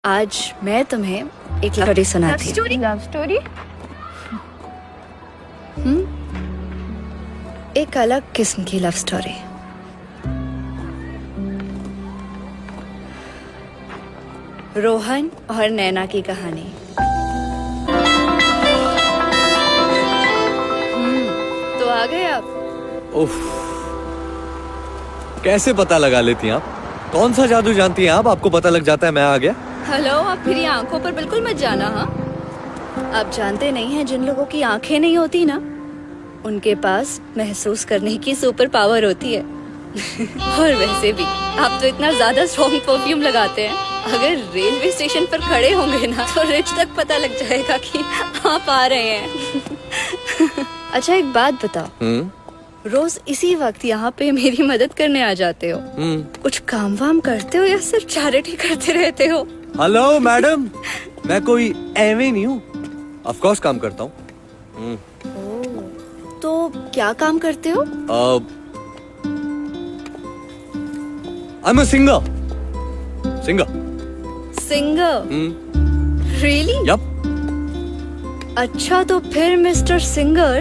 आज मैं तुम्हें एक लव स्टोरी सुनाती हूँ। Love story? एक अलग किस्म की लव स्टोरी। रोहन और नैना की कहानी। तो आ गए आप। उफ, कैसे पता लगा लेती हैं आप? कौन सा जादू जानती हैं आप? आपको पता लग जाता है मैं आ गया। हेलो, आप मेरी आंखों पर बिल्कुल मत जाना। हाँ, आप जानते नहीं हैं जिन लोगों की आंखें नहीं होती ना, उनके पास महसूस करने की सुपर पावर होती है। और वैसे भी आप तो इतना ज्यादा स्ट्रॉन्ग परफ्यूम लगाते हैं, अगर रेलवे स्टेशन पर खड़े होंगे ना तो रिच तक पता लग जाएगा कि आप आ रहे हैं। अच्छा, एक बात बताओ, रोज इसी वक्त यहाँ पे मेरी मदद करने आ जाते हो, कुछ काम वाम करते हो या सिर्फ चैरिटी करते रहते हो? हेलो मैडम, मैं कोई एवे नहीं हूँ। ऑफ कोर्स काम करता हूँ। तो क्या काम करते हो? I am a singer. Singer? Really? Yup. अच्छा, तो फिर मिस्टर सिंगर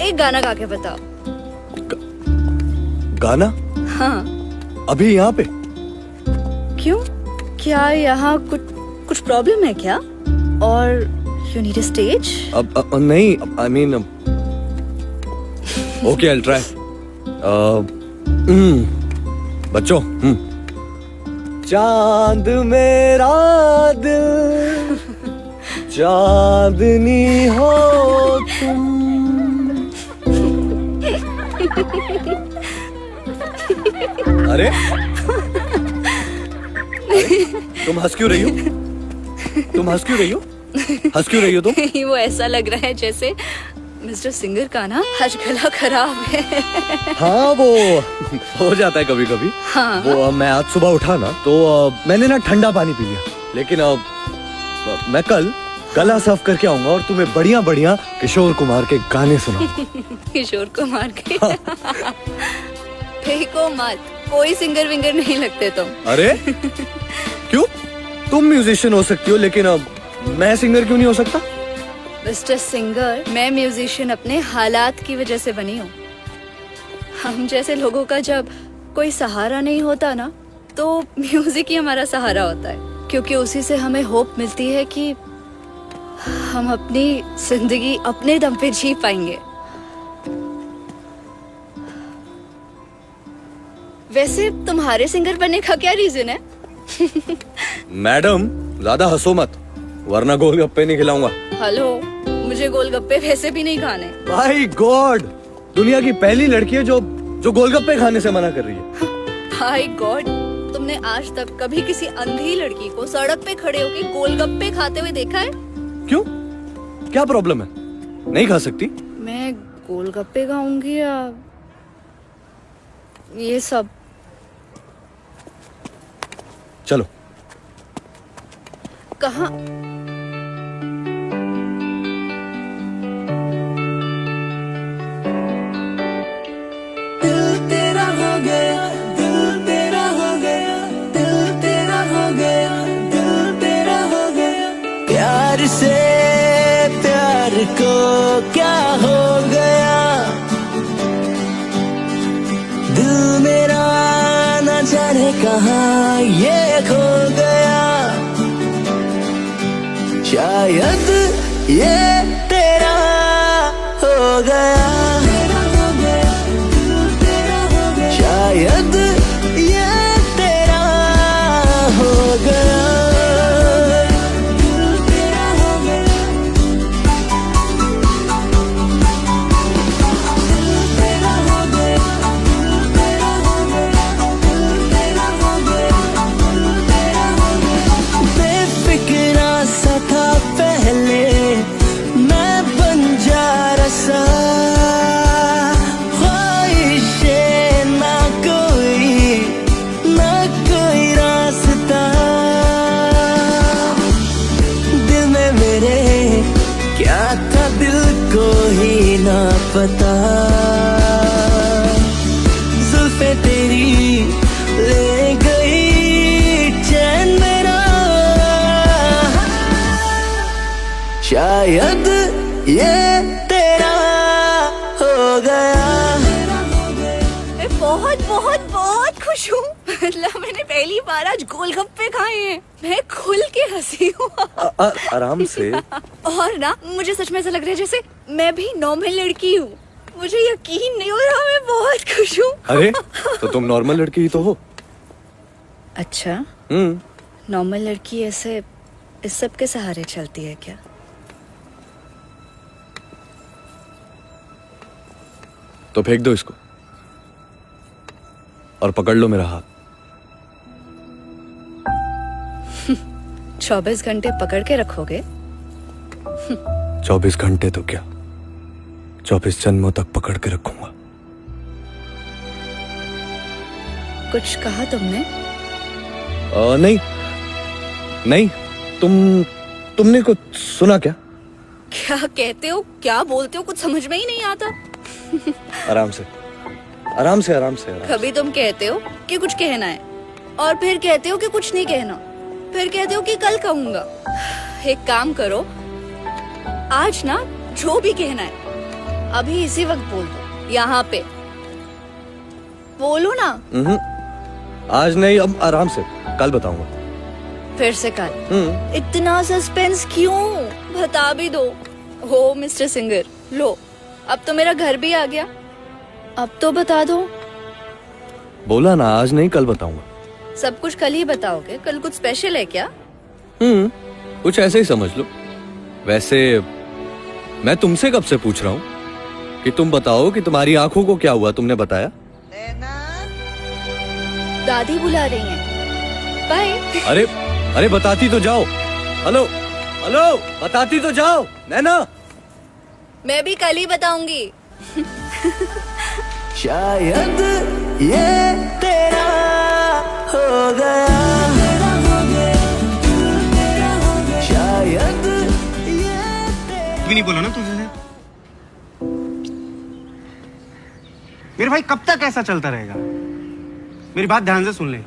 एक गाना गा के बताओ। गाना? हाँ। अभी यहाँ पे? क्यों, क्या यहाँ कुछ प्रॉब्लम है क्या? और यू नीड अ स्टेज? नहीं, I mean okay, I will try. बच्चों, चांद मेरा दिल, चांदनी हो तुम। अरे तुम हंस क्यों रही हो? हंस क्यों रही हो तुम? वो ऐसा लग रहा है जैसे मिस्टर सिंगर का ना आज गला खराब है। हाँ, वो हो जाता है कभी कभी। हाँ। वो मैं आज सुबह उठा ना तो मैंने ना ठंडा पानी पी लिया, लेकिन मैं कल गला साफ करके आऊंगा और तुम्हें बढ़िया बढ़िया किशोर कुमार के गाने सुनाऊंगा। किशोर कुमार के? फेंको मत, कोई सिंगर विंगर नहीं लगते तुम। अरे क्यों? तुम म्यूजिशियन हो सकती हो, लेकिन मैं सिंगर क्यों नहीं हो सकता? मिस्टर सिंगर, मैं म्यूजिशियन अपने हालात की वजह से बनी हूँ। हम जैसे लोगों का जब कोई सहारा नहीं होता ना, तो म्यूजिक ही हमारा सहारा होता है, क्योंकि उसी से हमें होप मिलती है कि हम अपनी जिंदगी अपने दम पे जी पाएंगे। वैसे तुम्हारे सिंगर बनने का क्या रीजन है? मैडम, ज्यादा हंसो मत, वरना गोलगप्पे नहीं खिलाऊंगा। हेलो, मुझे गोलगप्पे वैसे भी नहीं खाने। भाई गॉड, दुनिया की पहली लड़की है जो गोलगप्पे खाने से मना कर रही है। भाई गॉड, तुमने आज तक कभी किसी अंधी लड़की को सड़क पे खड़े होकर गोलगप्पे खाते हुए देखा है? क्यों, क्या प्रॉब्लम है? नहीं खा सकती? मैं गोलगप्पे खाऊंगी या ये सब? चलो। कहाँ? दिल तेरा हो गया, दिल तेरा हो गया, दिल तेरा हो गया, दिल तेरा हो गया। प्यार से प्यार को क्या हो गया, दिल मेरा न जाने कहाँ ये खो गया। शायद ये तेरा हो गया, शायद ये तेरा हो गया, तेरा हो गया, तेरा हो गया, तेरा हो गया, तेरा हो गया, तेरा हो गया। बेफिक्रा सा था पहले मैं बंजारा सा, ना पता। जुल्फे तेरी ले गई चैन मेरा, शायद ये तेरा हो गया। मैं बहुत बहुत बहुत खुश हूँ। मतलब मैंने पहली बार आज गोलगप्पे खाए हैं। मैं खुल के हंसी हूँ। आराम से। और ना मुझे सच में ऐसा लग रहा है जैसे मैं भी नॉर्मल लड़की हूँ। मुझे यकीन नहीं हो रहा, मैं बहुत खुश हूँ। अरे तो तुम नॉर्मल लड़की ही तो हो। अच्छा, हम्म। नॉर्मल लड़की ऐसे इस सब के सहारे चलती है क्या? तो फेंक दो इसको और पकड़ लो मेरा हाथ। 24 घंटे पकड़ के रखोगे? 24 घंटे तो क्या, 24 जन्मों तक पकड़ के रखूंगा। कुछ कहा तुमने? नहीं नहीं, तुमने कुछ सुना क्या? क्या कहते हो, क्या बोलते हो, कुछ समझ में ही नहीं आता। आराम से आराम से आराम से आराम। कभी तुम कहते हो कि कुछ कहना है और फिर कहते हो कि कुछ नहीं कहना, फिर कहते हो कि कल कहूंगा। एक काम करो, आज ना जो भी कहना है अभी इसी वक्त बोल दो, यहाँ पे बोलो ना। आज नहीं, अब आराम से, कल बताऊंगा। फिर से कल? इतना सस्पेंस क्यों, बता भी दो। हो मिस्टर सिंगर, लो अब तो मेरा घर भी आ गया, अब तो बता दो। बोला ना, आज नहीं कल बताऊंगा। सब कुछ कल ही बताओगे? कल कुछ स्पेशल है क्या? कुछ ऐसे ही समझ लो। वैसे मैं तुमसे कब से पूछ रहा हूँ कि तुम बताओ कि तुम्हारी आंखों को क्या हुआ, तुमने बताया? दादी बुला रही हैं। बाय। अरे अरे बताती तो जाओ। हेलो हेलो, बताती तो जाओ नैना। मैं भी कल ही बताऊंगी। शायद ये तेरा हो गया। शायद ये तेरा भी नहीं बोला ना तुझे। मेरे भाई कब तक ऐसा चलता रहेगा? मेरी बात ध्यान से सुन ले।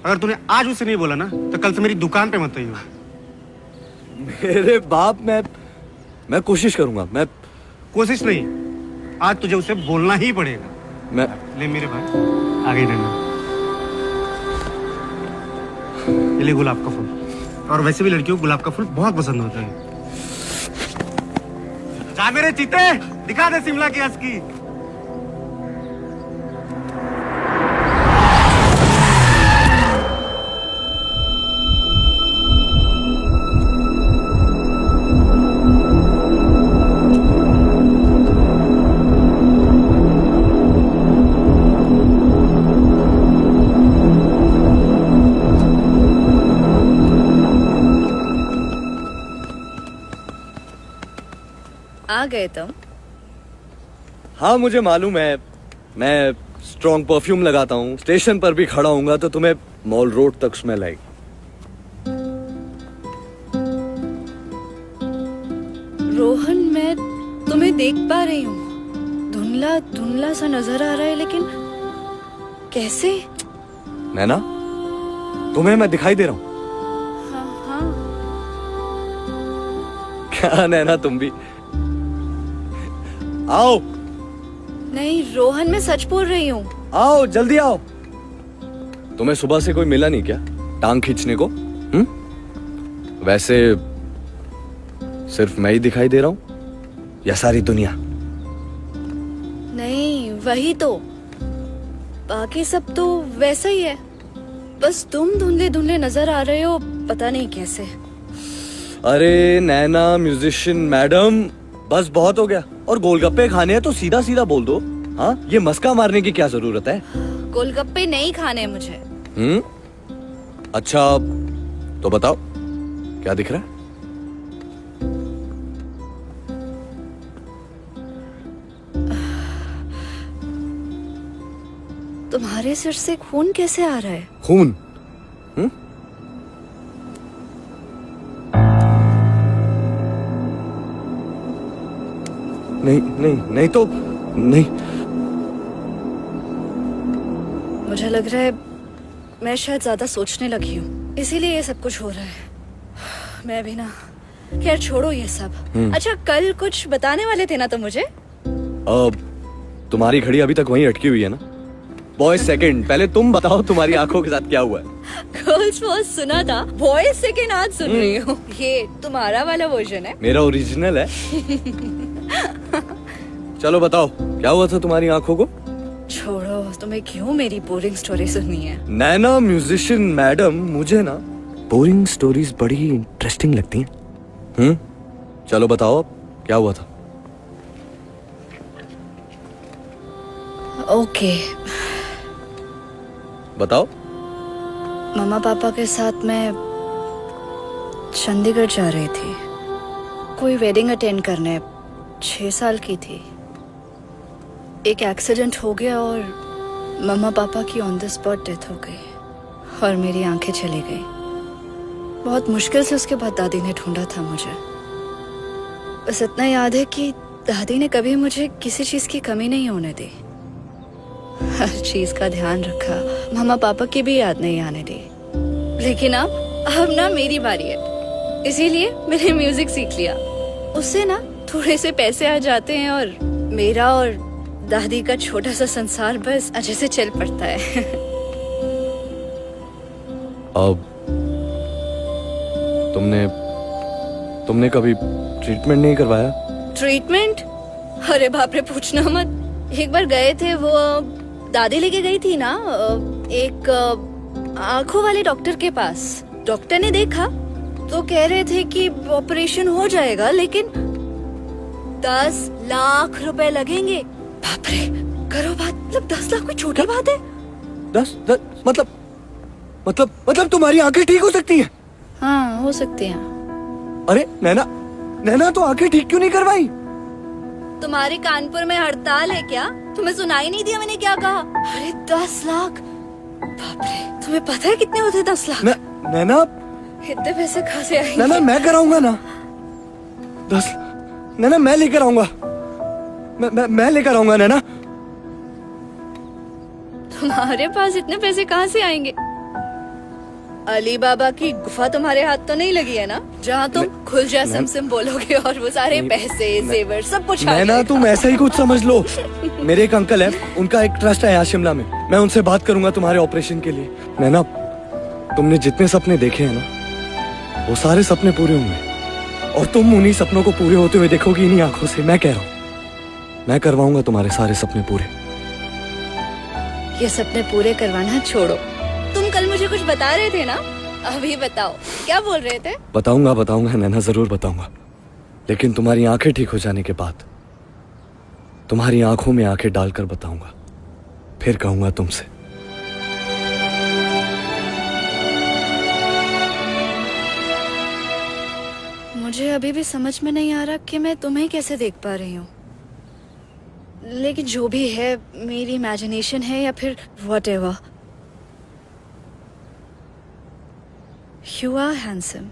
अगर तूने आज उसे नहीं बोला ना तो कल से मेरी दुकान पे मत आइयो। मेरे बाप, मैं कोशिश करूंगा। मैं कोशिश नहीं, आज तुझे उसे बोलना ही पड़ेगा। मैं ले मेरे भाई, आगे रहना। ये ले गुलाब का फूल। और वैसे भी लड़कियों को गुलाब का फूल बहुत पसंद होता है। जा मेरे चीते, दिखा दे शिमला की असकी। आ गए तुम? हाँ, मुझे मालूम है। मैं स्ट्रॉन्ग परफ्यूम लगाता हूँ। स्टेशन पर भी खड़ा हूँगा तो तुम्हें मॉल रोड तक स्मेल आएगी। रोहन, मैं तुम्हें देख पा रही हूँ। धुंधला धुंधला सा नजर आ रहा है, लेकिन कैसे? नैना, तुम्हें मैं दिखाई दे रहा हूँ? हाँ हाँ। क्या नैना, तुम भी आओ। नहीं रोहन, मैं सच बोल रही हूँ। आओ, जल्दी आओ। तुम्हें सुबह से कोई मिला नहीं क्या टांग खींचने को? वैसे सिर्फ मैं ही दिखाई दे रहा हूँ या सारी दुनिया? नहीं, वही तो। बाकी सब तो वैसा ही है, बस तुम धुंधले धुंधले नजर आ रहे हो, पता नहीं कैसे। अरे नैना म्यूजिशियन मैडम, बस बहुत हो गया। और गोलगप्पे खाने हैं तो सीधा सीधा बोल दो। हाँ, ये मस्का मारने की क्या जरूरत है? गोलगप्पे नहीं खाने मुझे। अच्छा, तो बताओ क्या दिख रहा है? तुम्हारे सिर से खून कैसे आ रहा है? खून? नहीं नहीं नहीं, तो नहीं। मुझे लग रहा है मैं शायद ज्यादा सोचने लगी हूँ, इसीलिए ये सब कुछ हो रहा है। मैं भी ना खैर छोड़ो ये सब। अच्छा कल कुछ बताने वाले थे ना तुम मुझे? तुम्हारी घड़ी अभी तक वहीं अटकी हुई है ना? बॉयज सेकंड, पहले तुम बताओ तुम्हारी आंखों के साथ क्या हुआ है? गर्ल्स फर्स्ट सुना था, बॉयज सेकंड आज सुन रही हूँ। ये तुम्हारा वाला वर्जन है? मेरा ओरिजिनल है। चलो बताओ क्या हुआ था तुम्हारी आंखों को? छोड़ो, तुम्हें क्यों मेरी बोरिंग स्टोरी सुननी है? नैना म्यूजिशियन मैडम, मुझे ना बोरिंग स्टोरीज बड़ी इंटरेस्टिंग लगती हैं। चलो बताओ क्या हुआ था? ओके बताओ। मम्मा पापा के साथ मैं चंडीगढ़ जा रही थी, कोई वेडिंग अटेंड करने। 6 साल की थी। एक एक्सीडेंट हो गया और मम्मा पापा की ऑन द स्पॉट डेथ हो गई और मेरी आंखें चली गई। बहुत मुश्किल से उसके बाद दादी ने ढूंढा था मुझे। बस इतना याद है कि दादी ने कभी मुझे किसी चीज की कमी नहीं होने दी, हर चीज का ध्यान रखा, मम्मा पापा की भी याद नहीं आने दी। लेकिन अब ना मेरी बारी है, इसीलिए मैंने म्यूजिक सीख लिया। उससे ना थोड़े से पैसे आ जाते हैं और मेरा और दादी का छोटा सा संसार बस अच्छे से चल पड़ता है। अब तुमने कभी ट्रीटमेंट नहीं करवाया? ट्रीटमेंट? अरे बाप रे, पूछना मत। एक बार गए थे, वो दादी लेके गई थी ना एक आंखों वाले डॉक्टर के पास। डॉक्टर ने देखा तो कह रहे थे कि ऑपरेशन हो जाएगा, लेकिन 10 लाख रुपए लगेंगे। बाप रे, करो बात। मतलब 10 लाख कोई छोटी बात है? 10 मतलब तुम्हारी आंखें ठीक हो सकती हैं? हाँ, हो सकती हैं। अरे नैना तो आंखें ठीक क्यों नहीं करवाई? तुम्हारे कानपुर में हड़ताल है क्या? तुम्हें सुनाई नहीं दिया मैंने क्या कहा? अरे 10 लाख, बाप रे, तुम्हें पता है कितने होते 10 लाख? नैना, इतने पैसे कहाँ से आएंगे? नैना मैं कराऊंगा ना 10। नैना मैं लेकर आऊंगा, मैं लेकर आऊंगा नैना। तुम्हारे पास इतने पैसे कहाँ से आएंगे? अली बाबा की गुफा तुम्हारे हाथ तो नहीं लगी है ना, जहाँ तुम खुल जा सिम बोलोगे और वो सारे पैसे जेवर सब कुछ आ नैना जाएगा। तुम ऐसा ही कुछ समझ लो। मेरे एक अंकल है, उनका एक ट्रस्ट है यहाँ शिमला में, मैं उनसे बात करूंगा तुम्हारे ऑपरेशन के लिए। नैना, तुमने जितने सपने देखे हैं ना, वो सारे सपने पूरे होंगे और तुम उन्हीं सपनों को पूरे होते हुए देखोगी इन्हीं आंखों से। मैं कह रहा हूँ, मैं करवाऊंगा तुम्हारे सारे सपने पूरे। ये सपने पूरे करवाना छोड़ो, तुम कल मुझे कुछ बता रहे थे ना, अभी बताओ क्या बोल रहे थे? बताऊंगा नैना, जरूर बताऊंगा, लेकिन तुम्हारी आंखें ठीक हो जाने के बाद तुम्हारी आंखों में आंखें डालकर बताऊंगा, फिर कहूंगा तुमसे। मुझे अभी भी समझ में नहीं आ रहा कि मैं तुम्हें कैसे देख पा रही हूँ, लेकिन जो भी है, मेरी इमेजिनेशन है या फिर whatever. You are handsome.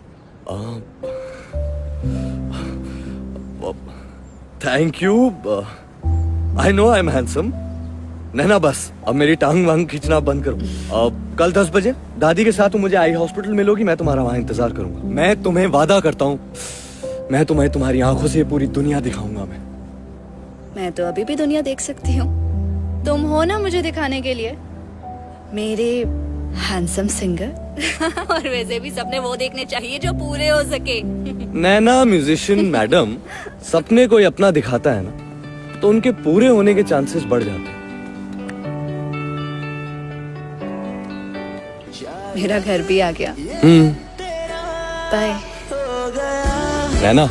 Thank you. I know I am handsome. Naina बस अब मेरी टांग वांग खींचना बंद करो। कल 10 बजे दादी के साथ तुम मुझे आई हॉस्पिटल मिलोगी, मैं तुम्हारा वहां इंतजार करूंगा। मैं तुम्हें वादा करता हूँ, मैं तुम्हें तुम्हारी आंखों से पूरी दुनिया दिखाऊंगा। मैं तो अभी भी दुनिया देख सकती हूँ, तुम हो ना मुझे दिखाने के लिए मेरे हैंडसम सिंगर। और वैसे भी सपने वो देखने चाहिए जो पूरे हो सके। नैना म्यूजिशियन मैडम, सपने कोई अपना दिखाता है ना, तो उनके पूरे होने के चांसेस बढ़ जाते हैं। मेरा घर भी आ गया। बाय। नैना,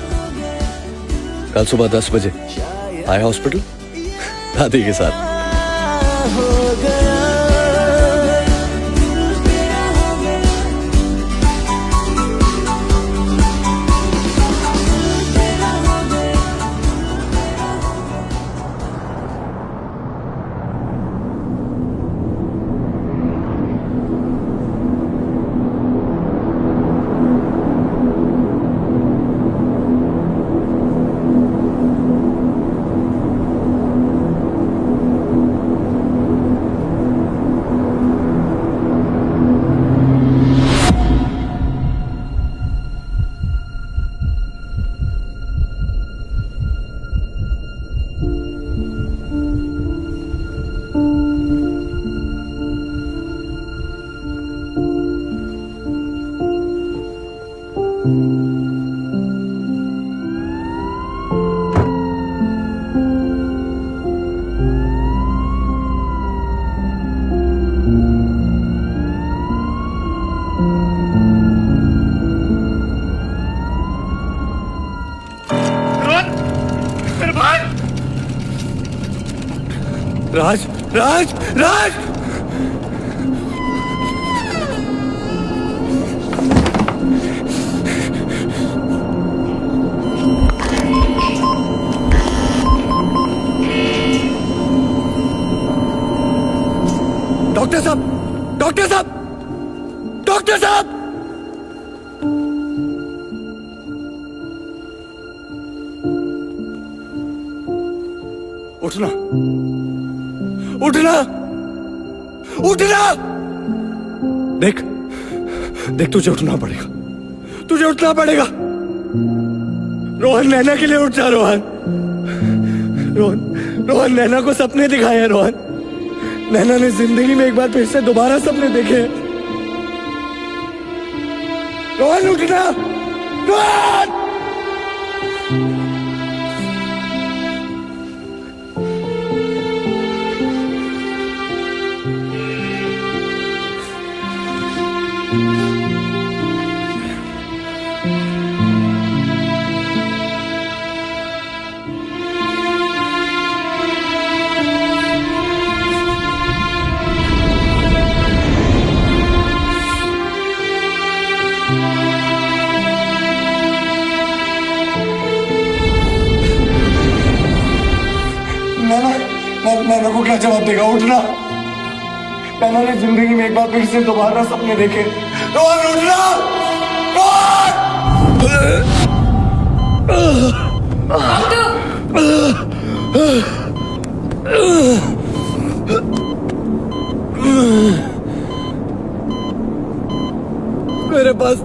कल सुबह 10 बजे आई हॉस्पिटल दादी के साथ। रोहन, मेरे भाई। राज राज राज डॉक्टर साहब, डॉक्टर साहब, डॉक्टर साहब। उठना, उठना, उठना। देख देख, तुझे उठना पड़ेगा, तुझे उठना पड़ेगा। रोहन, नैना के लिए उठ जा। रोहन, रोहन, रोहन, नैना को सपने दिखाए हैं। रोहन, नैना ने जिंदगी में एक बार फिर से दोबारा सपने देखे हैं। रोहन, उठना, रोहन। नैना को क्या जवाब देगा? उठना। नैना ने जिंदगी में एक बार फिर से दोबारा सपने देखे। रोहन, उठना, मेरे पास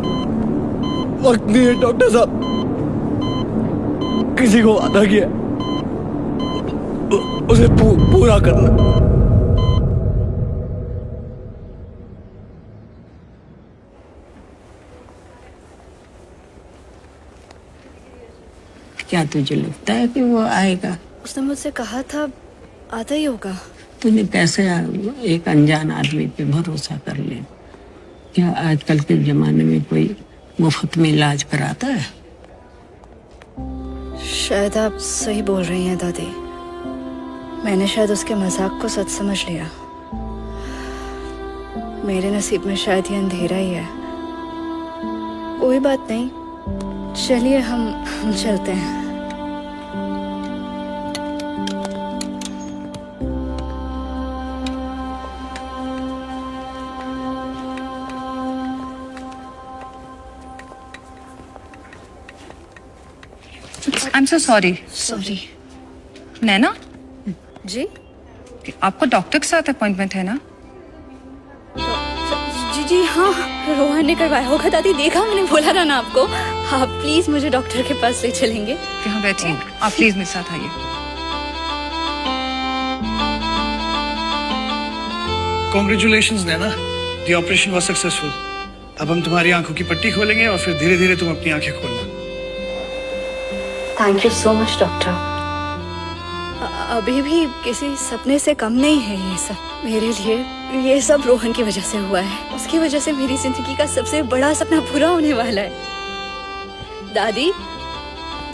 वक्त नहीं है डॉक्टर साहब। किसी को वादा किया, उसे पूरा करना। क्या तुझे लगता है कि वो आएगा? उसने मुझसे कहा था आता ही होगा। तूने कैसे एक अनजान आदमी पे भरोसा कर ले? क्या आजकल के जमाने में कोई मुफ्त में इलाज कराता है? शायद आप सही बोल रही हैं दादी। मैंने शायद उसके मजाक को सच समझ लिया। मेरे नसीब में शायद ये अंधेरा ही है। कोई बात नहीं, चलिए हम चलते हैं। I'm so sorry. सॉरी। नैना, जी आपको डॉक्टर के साथ अपॉइंटमेंट है ना? जी जी हाँ, रोहन ने करवाया होगा दादी। देखा, मैंने बोला था ना आपको। आप प्लीज मुझे डॉक्टर के पास ले चलेंगे। यहाँ बैठिए, आप प्लीज मेरे साथ आइए। Congratulations Naina, the operation was successful. अब हम तुम्हारी आंखों की पट्टी खोलेंगे और फिर धीरे धीरे तुम अपनी आंखें खोलना। Thank you so much doctor. अभी भी किसी सपने से कम नहीं है ये सब मेरे लिए। ये सब रोहन की वजह से हुआ है। उसकी वजह से मेरी जिंदगी का सबसे बड़ा सपना पूरा होने वाला है। दादी,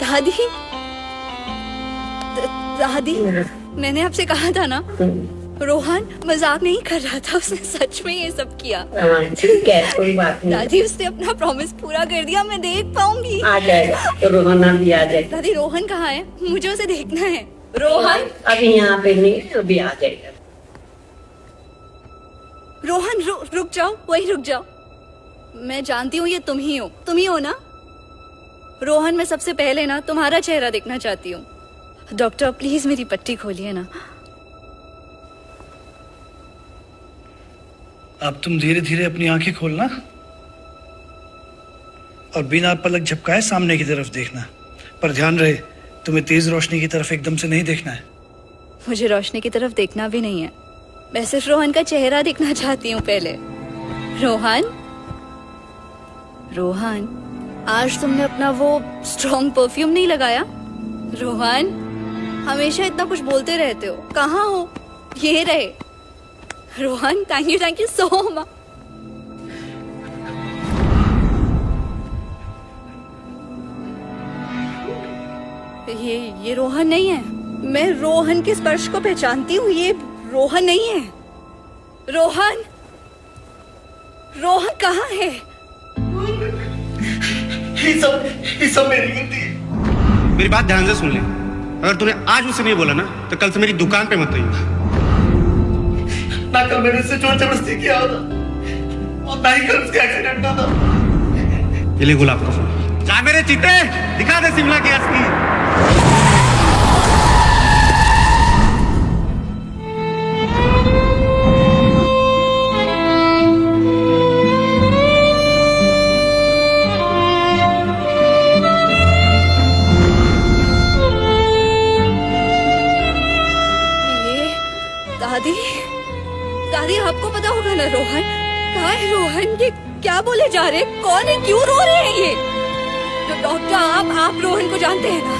दादी, दादी, मैंने आपसे कहा था ना, रोहन मजाक नहीं कर रहा था। उसने सच में ये सब किया। ठीक है, कोई बात नहीं। दादी, उसने अपना प्रॉमिस पूरा कर दिया। मैं देख पाऊंगी। आ जाएगा तो रोहन भी आ जाएगा। दादी, रोहन कहाँ है? मुझे उसे देखना है। रोहन, अभी यहाँ पे नहीं, अभी आ जाएगा। रोहन रुक जाओ, वही रुक जाओ। मैं जानती हूँ ये तुम ही हो ना? रोहन, मैं सबसे पहले ना तुम्हारा चेहरा देखना चाहती हूँ। डॉक्टर प्लीज मेरी पट्टी खोलिए ना। अब तुम धीरे धीरे अपनी आंखें खोलना और बिना पलक झपकाए सामने की तरफ देखना। पर ध्यान रहे, तुम्हें तेज रोशनी की तरफ एकदम से नहीं देखना है। मुझे रोशनी की तरफ देखना भी नहीं है। मैं सिर्फ रोहन का चेहरा देखना चाहती हूँ पहले। रोहन, रोहन, आज तुमने अपना वो स्ट्रॉन्ग परफ्यूम नहीं लगाया? रोहन, हमेशा इतना कुछ बोलते रहते हो, कहाँ हो? ये रहे। Rohan, thank you so much. ये रोहन नहीं है। मैं रोहन के स्पर्श को पहचानती हूँ। ये रोहन नहीं है। रोहन, रोहन कहाँ है? ये सब मेरी गलती है। मेरी बात ध्यान से सुन ले। अगर तूने आज मुझसे नहीं बोला ना तो कल से मेरी दुकान पे मत आइयो। ना कल मैंने उससे जोर जबरदस्ती किया होता और ना ही कल उसका एक्सीडेंट हुआ था। ये ले गुलाब का फूल। जा मेरे चीते, दिखा दे शिमला की असली। दादी, दादी आपको पता होगा ना रोहन कहाँ है? रोहन ये क्या बोले जा रहे हैं? कौन है? क्यों रो रहे हैं ये? तो डॉक्टर, आप रोहन को जानते हैं ना?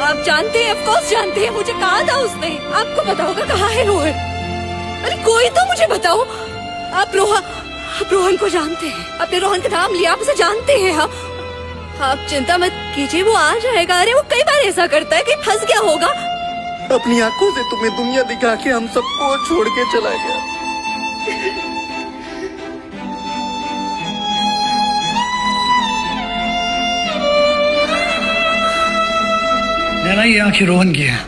आप जानते हैं, ऑफ कोर्स जानते हैं। मुझे कहा था उसने। आपको पता होगा कहाँ है रोहन? अरे कोई तो मुझे बताओ। आप रोहन को जानते हैं? आपने रोहन का नाम लिया, आप उसे जानते हैं? आप चिंता मत कीजिए, वो आ जाएगा। अरे वो कई बार ऐसा करता है कि फंस गया होगा। अपनी आंखों से तुम्हें दुनिया दिखा के हम सबको छोड़ के चला गया। नैना, ये आंखें रोहन की है।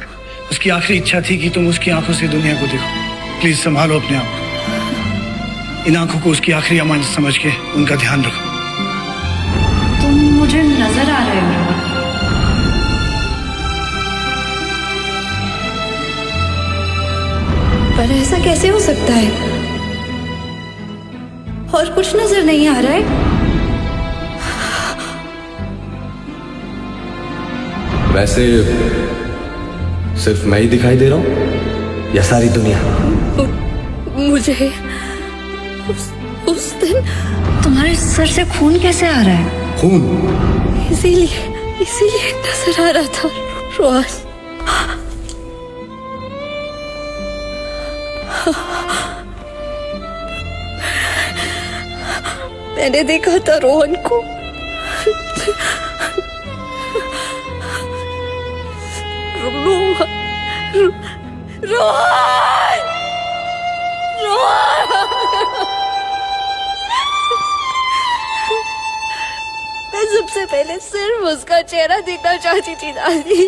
उसकी आखिरी इच्छा थी कि तुम उसकी आंखों से दुनिया को देखो। प्लीज संभालो अपने आप को। इन आंखों को उसकी आखिरी अमानत समझ के उनका ध्यान रखो। तुम मुझे नजर आ रहे हो रोहन। पर ऐसा कैसे हो सकता है? और कुछ नजर नहीं आ रहा है। वैसे सिर्फ मैं ही दिखाई दे रहा हूँ या सारी दुनिया? मुझे उस दिन तुम्हारे सर से खून कैसे आ रहा है? खून? इसीलिए नजर आ रहा था रोहन। मैंने देखा था रोहन को। रोहन, मैं सबसे पहले सिर्फ उसका चेहरा देखना चाहती थी दादी।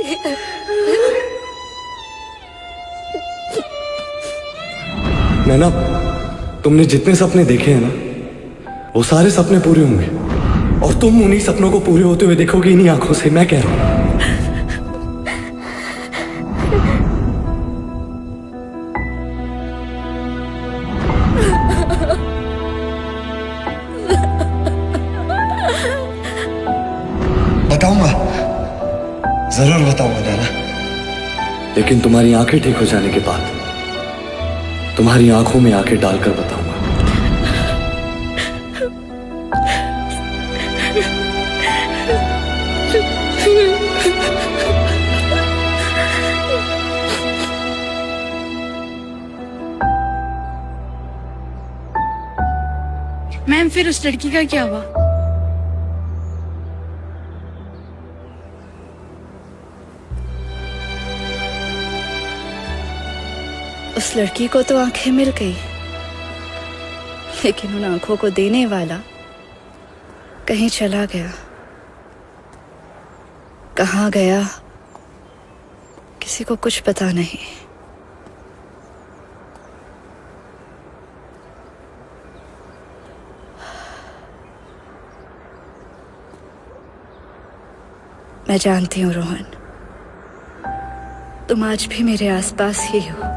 नैना, तुमने जितने सपने देखे हैं ना, वो सारे सपने पूरे होंगे और तुम उन्हीं सपनों को पूरे होते हुए देखोगे इन्हीं आंखों से। मैं कह रहा हूं। बताऊंगा, जरूर बताऊंगा नैना। लेकिन तुम्हारी आंखें ठीक हो जाने के बाद तुम्हारी आंखों में आंखें डालकर बताऊंगा। मैम, फिर उस लड़की का क्या हुआ? उस लड़की को तो आंखें मिल गई, लेकिन उन आंखों को देने वाला कहीं चला गया। कहाँ गया किसी को कुछ पता नहीं। मैं जानती हूँ रोहन, तुम आज भी मेरे आसपास ही हो।